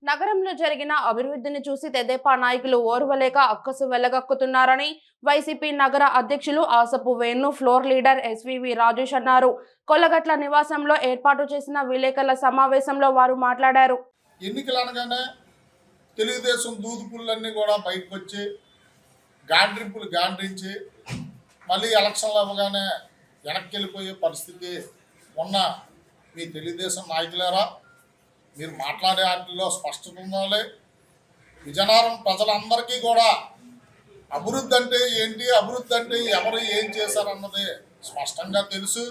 నగరంలో జరిగిన అభివృద్ధిని చూసి తెదేపా నాయకులు ఓర్వలేక అక్కసు వెళ్లగక్కుతున్నారని వైసీపీ నగర అధ్యక్షులు Asapu Venu floor leader SVV Rajesh అన్నారు. కొల్లగట్ల నివాసంలో ఏర్పాటు చేసిన విలేకరుల సమావేశంలో వారు మాట్లాడారు. ఎన్నికలు అనగానే తెలుగుదేశం దూదుపుల్లన్నీ కూడా బయటకు వచ్చి గాండ్రింపులు గాండ్రించి మళ్ళీ ఎలక్షన్లు అవ్వగానే వెనక్కి వెళ్ళిపోయే పరిస్థితి ఉన్న మీ తెలుగుదేశం నాయకులారా, మీరు మాట్లాడే వాటిలో స్పష్టత ఉండాలి. విజయనగరం ప్రజలందరికీ కూడా అభివృద్ధి అంటే ఏంటి, అభివృద్ధి అంటే ఎవరు ఏం చేశారన్నది స్పష్టంగా తెలుసు.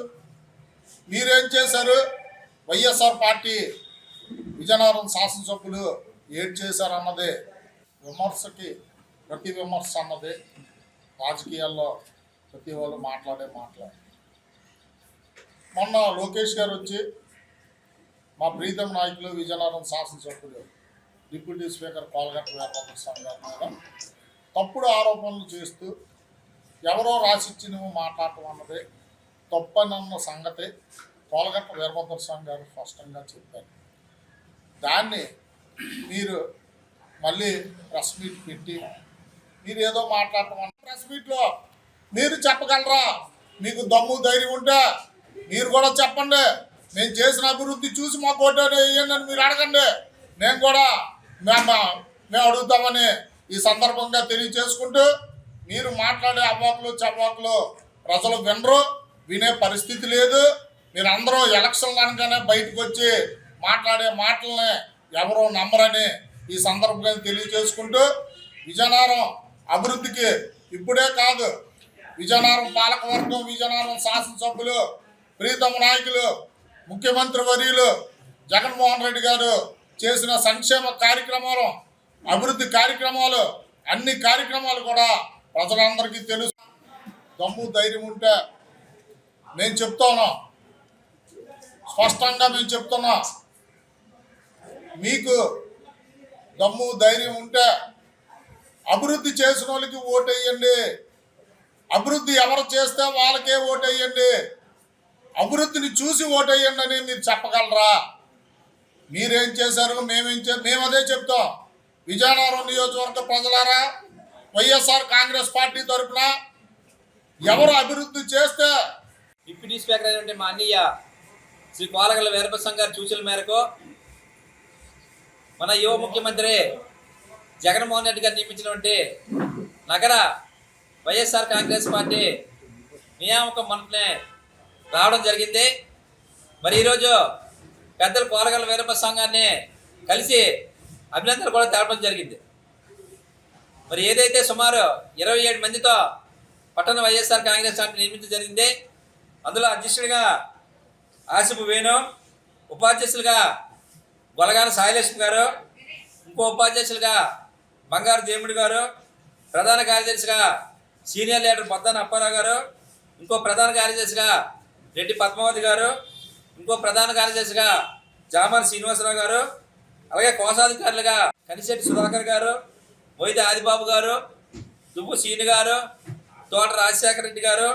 మీరేం చేశారు, వైఎస్ఆర్ పార్టీ విజయనగరం శాసనసభ్యులు ఏం చేశారన్నది విమర్శకి ప్రతి విమర్శ అన్నది రాజకీయాల్లో ప్రతి వాళ్ళు మాట్లాడే మొన్న లోకేష్ గారు వచ్చి మా ప్రీతం నాయకులు విజయనగరం శాసనసభ్యులు డిప్యూటీ స్పీకర్ కోలగట్ల వీరభద్రస్వామి గారి మీద తప్పుడు ఆరోపణలు చేస్తూ ఎవరో రాసిచ్చి నువ్వు మాట్లాడటం అన్నది తప్పనన్న సంగతి కోలగట్ల వీరభద్రస్వామి గారు స్పష్టంగా చెప్పారు. దాన్ని మీరు మళ్ళీ ప్రెస్ మీట్ పెట్టి మీరు ఏదో మాట్లాడటం అన్న ప్రెస్ మీట్లో మీరు చెప్పగలరా? మీకు దమ్ము ధైర్యం ఉంటే మీరు కూడా చెప్పండి. మేము చేసిన అభివృద్ధి చూసి మాకు ఓటు వేయండి అని మీరు అడగండి. మేము కూడా మేము అడుగుతామని ఈ సందర్భంగా తెలియచేసుకుంటూ, మీరు మాట్లాడే అవ్వాకులు చవ్వాకులు ప్రజలు వినరు, వినే పరిస్థితి లేదు. మీరు అందరూ ఎలక్షన్లు అనగానే బయటకు వచ్చి మాట్లాడే మాటలని ఎవరో నమ్మరని ఈ సందర్భంగా తెలియచేసుకుంటూ, విజయనగరం అభివృద్ధికి ఇప్పుడే కాదు, విజయనగరం పాలకవర్గం, విజయనగరం శాసనసభ్యులు, ప్రీతమ నాయకులు, ముఖ్యమంత్రి వర్యులు జగన్మోహన్ రెడ్డి గారు చేసిన సంక్షేమ కార్యక్రమాలు, అభివృద్ధి కార్యక్రమాలు, అన్ని కార్యక్రమాలు కూడా ప్రజలందరికీ తెలుసు. దమ్ము ధైర్యం ఉంటే నేను చెప్తాను, స్పష్టంగా మేము చెప్తున్నా, మీకు దమ్ము ధైర్యం ఉంటే అభివృద్ధి చేసిన వాళ్ళకి ఓటేయండి. అభివృద్ధి ఎవరు చేస్తే వాళ్ళకే ఓటేయండి. అభివృద్ధిని చూసి ఓటేయండి అని మీరు చెప్పగలరా? మీరేం చేశారు, మేము అదే చెప్తాం. విజయనగరం నియోజకవర్గ ప్రజలారా, వైఎస్ఆర్ కాంగ్రెస్ పార్టీ తరఫున ఎవరు అభివృద్ధి చేస్తే డిప్యూటీ స్పీకర్ అయినటువంటి మా అన్నయ్య శ్రీ కోలగట్ల వీరభద్రస్వామి గారి సూచనల మేరకు మన యువ ముఖ్యమంత్రి జగన్మోహన్ రెడ్డి గారు నియమించినటువంటి నగర వైఎస్ఆర్ కాంగ్రెస్ పార్టీ నియామకం మననే రావడం జరిగింది. మరి ఈరోజు పెద్దలు కోలగట్ల వీరభద్రస్వామి గారిని కలిసి అభినందనలు కూడా తెలపడం జరిగింది. మరి ఏదైతే సుమారు 27 మందితో పట్టణ వైఎస్ఆర్ కాంగ్రెస్ పార్టీ నిర్మించడం జరిగింది. అందులో అధ్యక్షుడిగా ఆసపు వేణు, ఉపాధ్యక్షులుగా గొలగాన సాయిలక్ష్మి గారు, ఇంకో ఉపాధ్యక్షులుగా బంగారు దేవుడి గారు, ప్రధాన కార్యదర్శిగా సీనియర్ లీడర్ బొద్దాన అప్పారావు గారు, ఇంకో ప్రధాన కార్యదర్శిగా రెడ్డి పద్మావతి గారు, ఇంకో ప్రధాన కార్యదర్శిగా జామర్ శ్రీనివాసరావు గారు, అలాగే కోశాధికారులుగా కనిశెట్టి సుధాకర్ గారు, మొయిది ఆదిబాబు గారు, దువ్వు సీని గారు, తోట రాజశేఖర రెడ్డి గారు,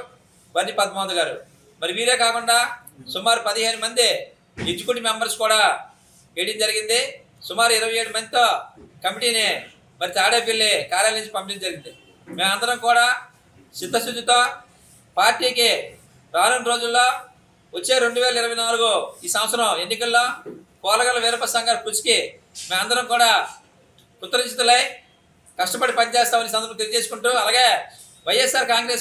బన్ని పద్మావతి గారు. మరి వీరే కాకుండా సుమారు 15 మంది ఎగ్జిక్యూటివ్ మెంబర్స్ కూడా వేయడం జరిగింది. సుమారు 27 మందితో కమిటీని మరి తాడేపల్లి కార్యాలయం నుంచి పంపించడం జరిగింది. మేమందరం కూడా చిత్తశుద్ధితో పార్టీకి రానున్న రోజుల్లో వచ్చే 2024 ఈ సంవత్సరం ఎన్నికల్లో కోలగట్ల వీరభద్రస్వామి గారి కృషికి మేమందరం కూడా కృతజ్ఞతలై కష్టపడి పనిచేస్తామని సందర్భంగా తెలియజేసుకుంటూ, అలాగే వైఎస్ఆర్ కాంగ్రెస్